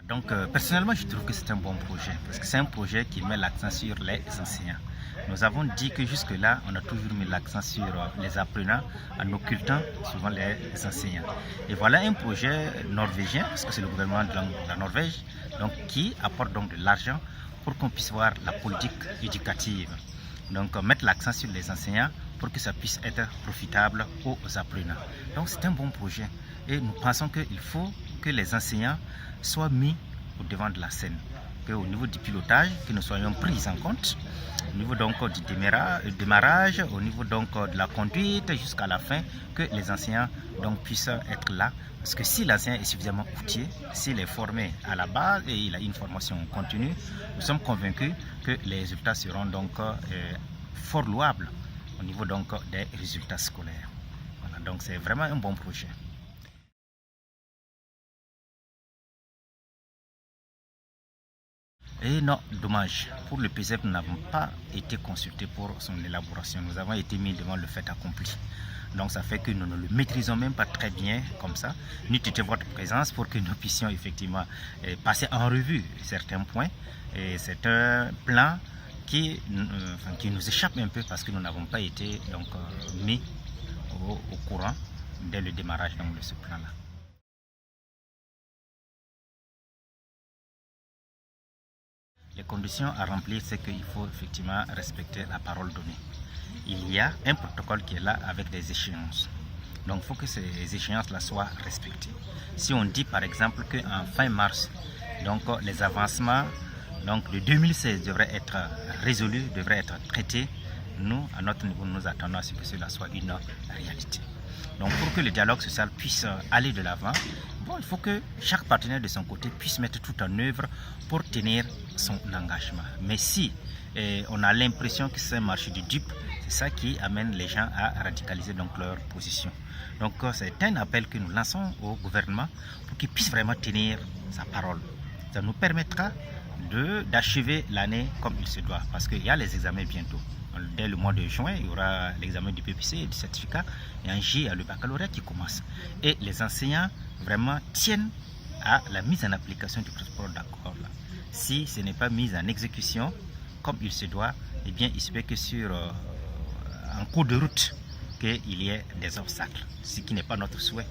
Donc personnellement, je trouve que c'est un bon projet parce que c'est un projet qui met l'accent sur les enseignants. Nous avons dit que jusque-là, on a toujours mis l'accent sur les apprenants en occultant souvent les enseignants. Et voilà un projet norvégien, parce que c'est le gouvernement de la Norvège, donc, qui apporte donc de l'argent pour qu'on puisse voir la politique éducative. Donc mettre l'accent sur les enseignants pour que ça puisse être profitable aux apprenants. Donc c'est un bon projet et nous pensons qu'il faut que les enseignants soient mis au devant de la scène, qu'au niveau du pilotage, que nous soyons pris en compte, au niveau donc du démarrage, au niveau donc de la conduite jusqu'à la fin, que les enseignants donc puissent être là. Parce que si l'enseignant est suffisamment outillé, s'il est formé à la base et il a une formation continue, nous sommes convaincus que les résultats seront donc fort louables au niveau donc des résultats scolaires. Voilà, donc c'est vraiment un bon projet. Et non, dommage, pour le PSEP, nous n'avons pas été consultés pour son élaboration. Nous avons été mis devant le fait accompli. Donc ça fait que nous ne le maîtrisons même pas très bien comme ça. N'eût été votre présence pour que nous puissions effectivement passer en revue certains points. Et c'est un plan qui nous échappe un peu parce que nous n'avons pas été donc, mis au courant dès le démarrage donc, de ce plan-là. Les conditions à remplir, c'est qu'il faut effectivement respecter la parole donnée. Il y a un protocole qui est là avec des échéances. Donc il faut que ces échéances-là soient respectées. Si on dit par exemple qu'en fin mars, donc, les avancements donc, de 2016 devraient être résolus, devraient être traités, nous, à notre niveau, nous attendons à ce que cela soit une réalité. Donc pour que le dialogue social puisse aller de l'avant, bon, il faut que chaque partenaire de son côté puisse mettre tout en œuvre pour tenir son engagement. Mais si on a l'impression que c'est un marché du dupe, c'est ça qui amène les gens à radicaliser donc leur position. Donc c'est un appel que nous lançons au gouvernement pour qu'il puisse vraiment tenir sa parole. Ça nous permettra d'achever l'année comme il se doit, parce qu'il y a les examens bientôt. Dès le mois de juin, il y aura l'examen du PPC et du certificat, et en juillet, il y a le baccalauréat qui commence. Et les enseignants vraiment tiennent à la mise en application du protocole d'accord. Si ce n'est pas mis en exécution comme il se doit, eh bien, il se peut que en cours de route, qu'il y ait des obstacles, ce qui n'est pas notre souhait.